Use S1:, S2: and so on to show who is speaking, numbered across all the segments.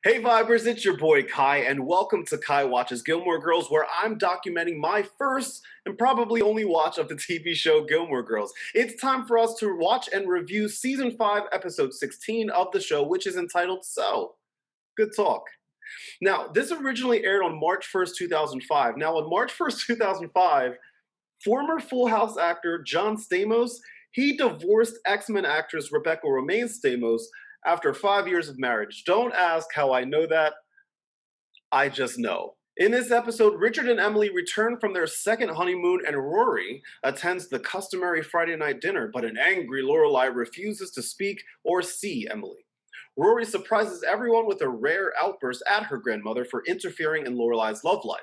S1: Hey Vibers, it's your boy Kai, and welcome to Kai Watches Gilmore Girls, where I'm documenting my first and probably only watch of the TV show Gilmore Girls. It's time for us to watch and review Season 5, Episode 16 of the show, which is entitled So. Good talk. Now, this originally aired on March 1st, 2005. Now, on March 1st, 2005, former Full House actor John Stamos, he divorced X-Men actress Rebecca Romaine Stamos after 5 years of marriage. Don't ask how I know that. I just know. In this episode, Richard and Emily return from their second honeymoon, and Rory attends the customary Friday night dinner, but an angry Lorelai refuses to speak or see Emily. Rory surprises everyone with a rare outburst at her grandmother for interfering in Lorelai's love life.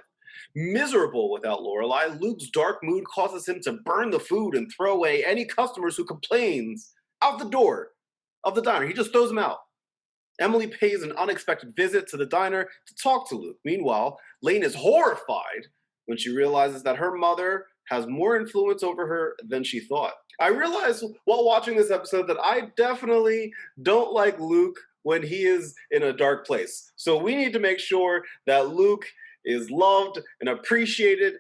S1: Miserable without Lorelai, Luke's dark mood causes him to burn the food and throw away any customers who complains out the door of the diner. He just throws them out. Emily pays an unexpected visit to the diner to talk to Luke. Meanwhile, Lane is horrified when she realizes that her mother has more influence over her than she thought. I realized while watching this episode that I definitely don't like Luke when he is in a dark place. So we need to make sure that Luke is loved and appreciated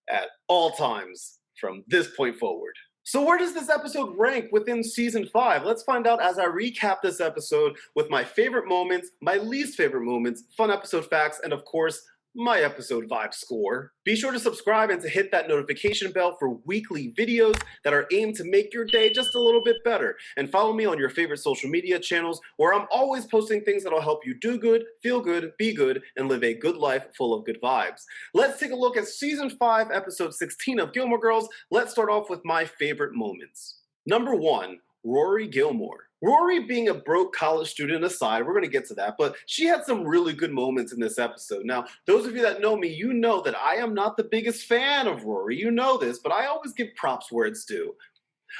S1: at all times from this point forward. So where does this episode rank within Season 5? Let's find out as I recap this episode with my favorite moments, my least favorite moments, fun episode facts, and of course, my episode vibe score. Be sure to subscribe and to hit that notification bell for weekly videos that are aimed to make your day just a little bit better. And follow me on your favorite social media channels where I'm always posting things that'll help you do good, feel good, be good, and live a good life full of good vibes. Let's take a look at Season 5, Episode 16 of Gilmore Girls. Let's start off with my favorite moments. Number 1, Rory Gilmore. Rory being a broke college student aside, we're going to get to that, but she had some really good moments in this episode. Now, those of you that know me, you know that I am not the biggest fan of Rory. You know this, but I always give props where it's due.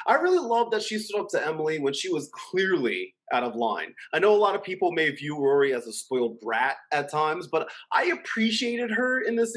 S1: I really love that she stood up to Emily when she was clearly out of line. I know a lot of people may view Rory as a spoiled brat at times, but I appreciated her in this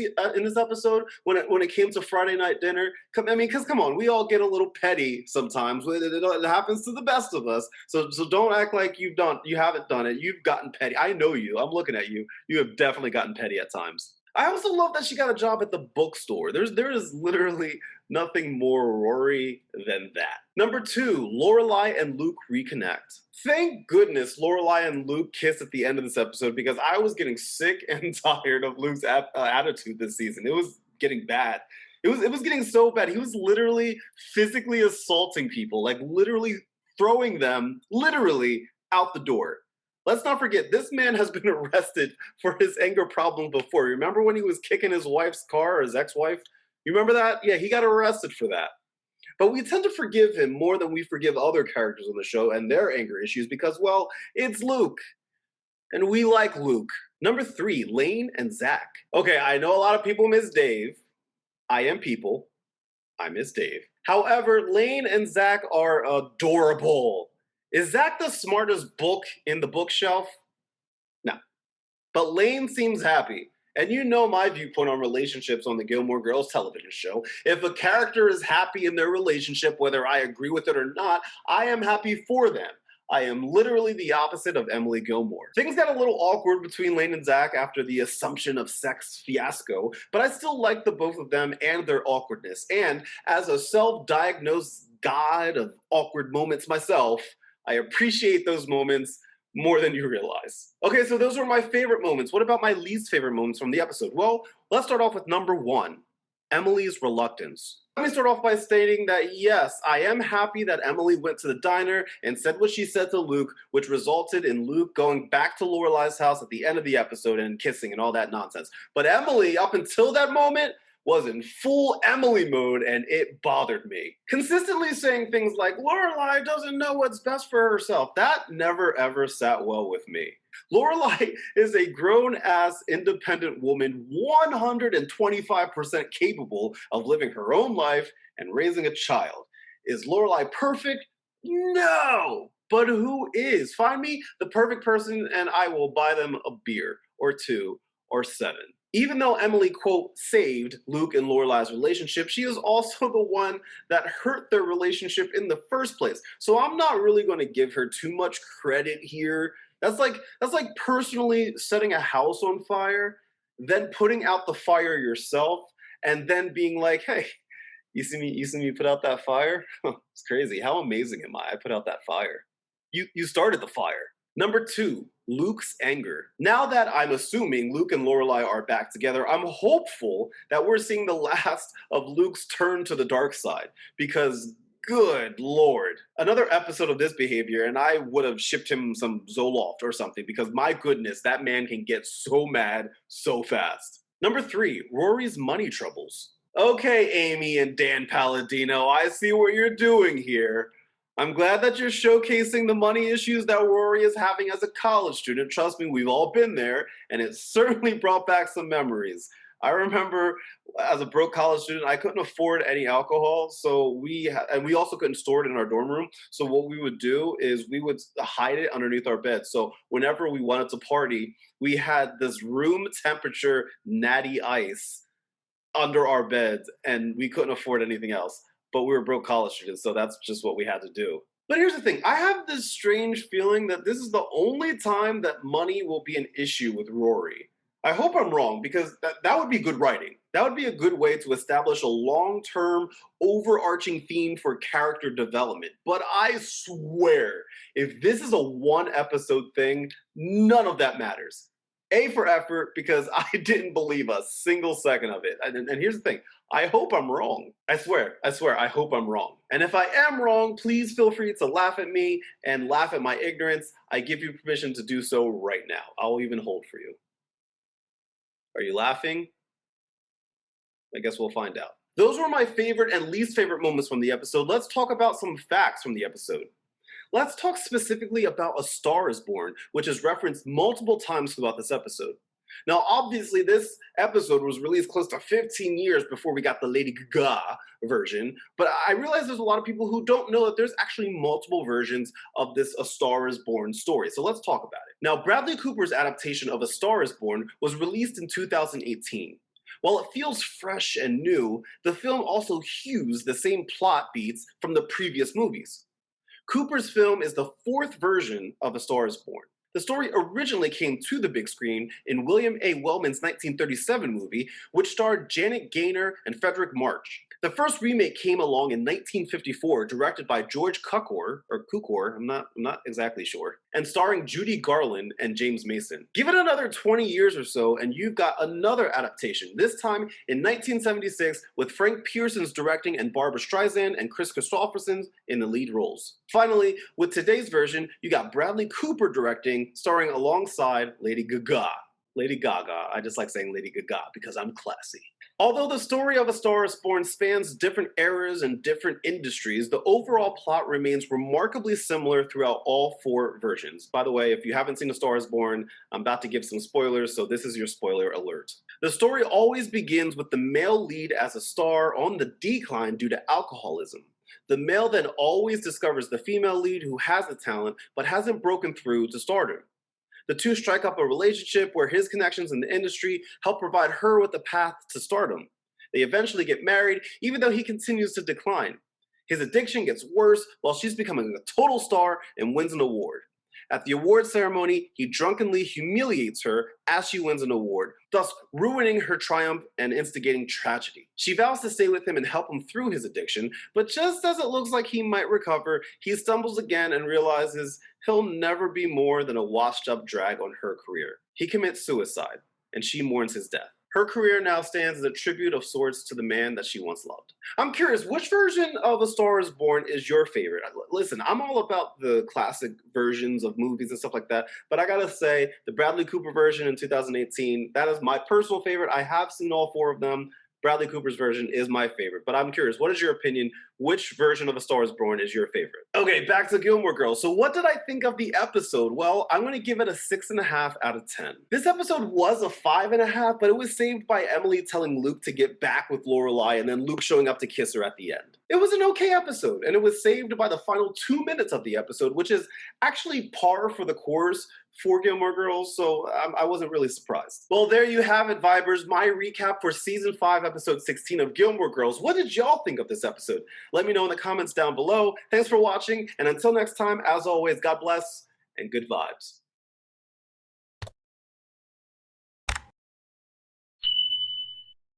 S1: episode when it came to Friday night dinner. I mean, because come on, we all get a little petty sometimes. It happens to the best of us. So don't act like you haven't done it. You've gotten petty. I know you. I'm looking at you. You have definitely gotten petty at times. I also love that she got a job at the bookstore. There is literally nothing more Rory than that. Number 2, Lorelai and Luke reconnect. Thank goodness Lorelai and Luke kiss at the end of this episode because I was getting sick and tired of Luke's attitude this season. It was getting bad. It was getting so bad. He was literally physically assaulting people, like literally throwing them literally out the door. Let's not forget, this man has been arrested for his anger problem before. Remember when he was kicking his wife's car, or his ex-wife? You remember that? Yeah, he got arrested for that. But we tend to forgive him more than we forgive other characters on the show and their anger issues because, well, it's Luke. And we like Luke. Number 3, Lane and Zach. Okay, I know a lot of people miss Dave. I am people. I miss Dave. However, Lane and Zach are adorable. Is Zach the smartest book in the bookshelf? No. But Lane seems happy. And you know my viewpoint on relationships on the Gilmore Girls television show. If a character is happy in their relationship, whether I agree with it or not, I am happy for them. I am literally the opposite of Emily Gilmore. Things got a little awkward between Lane and Zach after the assumption of sex fiasco, but I still like the both of them and their awkwardness. And as a self-diagnosed god of awkward moments myself, I appreciate those moments more than you realize. Okay, so those were my favorite moments. What about my least favorite moments from the episode? Well, let's start off with number 1, Emily's reluctance. Let me start off by stating that yes, I am happy that Emily went to the diner and said what she said to Luke, which resulted in Luke going back to Lorelai's house at the end of the episode and kissing and all that nonsense. But Emily, up until that moment, was in full Emily mode, and it bothered me. Consistently saying things like, Lorelai doesn't know what's best for herself, that never ever sat well with me. Lorelai is a grown-ass independent woman, 125% capable of living her own life and raising a child. Is Lorelai perfect? No! But who is? Find me the perfect person and I will buy them a beer, or 2, or 7. Even though Emily, quote, saved Luke and Lorelai's relationship, she is also the one that hurt their relationship in the first place. So I'm not really going to give her too much credit here. That's like personally setting a house on fire, then putting out the fire yourself, and then being like, "Hey, you see me put out that fire? It's crazy. How amazing am I? I put out that fire. You started the fire." Number two, Luke's anger. Now that I'm assuming Luke and Lorelai are back together, I'm hopeful that we're seeing the last of Luke's turn to the dark side, because good lord, another episode of this behavior and I would have shipped him some Zoloft or something, because my goodness, that man can get so mad so fast. Number three, Rory's money troubles. Okay, Amy and Dan Palladino, I see what you're doing here. I'm glad that you're showcasing the money issues that Rory is having as a college student. Trust me, we've all been there, and it certainly brought back some memories. I remember as a broke college student, I couldn't afford any alcohol, so and we also couldn't store it in our dorm room. So what we would do is we would hide it underneath our bed. So whenever we wanted to party, we had this room temperature natty ice under our beds, and we couldn't afford anything else. But we were broke college students, so that's just what we had to do. But here's the thing, I have this strange feeling that this is the only time that money will be an issue with Rory. I hope I'm wrong, because that would be good writing. That would be a good way to establish a long-term, overarching theme for character development. But I swear, if this is a one-episode thing, none of that matters. A for effort, because I didn't believe a single second of it. And here's the thing, I hope I'm wrong. I swear, I hope I'm wrong. And if I am wrong, please feel free to laugh at me and laugh at my ignorance. I give you permission to do so right now. I'll even hold for you. Are you laughing? I guess we'll find out. Those were my favorite and least favorite moments from the episode. Let's talk about some facts from the episode. Let's talk specifically about A Star is Born, which is referenced multiple times throughout this episode. Now, obviously, this episode was released close to 15 years before we got the Lady Gaga version, but I realize there's a lot of people who don't know that there's actually multiple versions of this A Star is Born story, so let's talk about it. Now, Bradley Cooper's adaptation of A Star is Born was released in 2018. While it feels fresh and new, the film also hews the same plot beats from the previous movies. Cooper's film is the fourth version of A Star is Born. The story originally came to the big screen in William A. Wellman's 1937 movie, which starred Janet Gaynor and Frederick March. The first remake came along in 1954, directed by George Cukor, or Cukor, I'm not exactly sure, and starring Judy Garland and James Mason. Give it another 20 years or so, and you've got another adaptation, this time in 1976, with Frank Pearson's directing and Barbra Streisand and Chris Christopherson in the lead roles. Finally, with today's version, you got Bradley Cooper directing, starring alongside Lady Gaga. Lady Gaga, I just like saying Lady Gaga because I'm classy. Although the story of A Star is Born spans different eras and different industries, the overall plot remains remarkably similar throughout all four versions. By the way, if you haven't seen A Star is Born, I'm about to give some spoilers, so this is your spoiler alert. The story always begins with the male lead as a star on the decline due to alcoholism. The male then always discovers the female lead who has the talent but hasn't broken through to stardom. The two strike up a relationship where his connections in the industry help provide her with a path to stardom. They eventually get married, even though he continues to decline. His addiction gets worse while she's becoming a total star and wins an award. At the award ceremony, he drunkenly humiliates her as she wins an award, thus ruining her triumph and instigating tragedy. She vows to stay with him and help him through his addiction, but just as it looks like he might recover, he stumbles again and realizes he'll never be more than a washed-up drag on her career. He commits suicide, and she mourns his death. Her career now stands as a tribute of sorts to the man that she once loved. I'm curious, which version of A Star is Born is your favorite? Listen, I'm all about the classic versions of movies and stuff like that, but I gotta say, the Bradley Cooper version in 2018, that is my personal favorite. I have seen all four of them. Bradley Cooper's version is my favorite, but I'm curious, what is your opinion? Which version of A Star is Born is your favorite? Okay, back to Gilmore Girls. So what did I think of the episode? Well, I'm gonna give it a 6.5 out of 10. This episode was a 5.5, but it was saved by Emily telling Luke to get back with Lorelai and then Luke showing up to kiss her at the end. It was an okay episode, and it was saved by the final 2 minutes of the episode, which is actually par for the course for Gilmore Girls, so I wasn't really surprised. Well, there you have it, Vibers, my recap for Season 5, Episode 16 of Gilmore Girls. What did y'all think of this episode? Let me know in the comments down below. Thanks for watching, and until next time, as always, God bless and good vibes.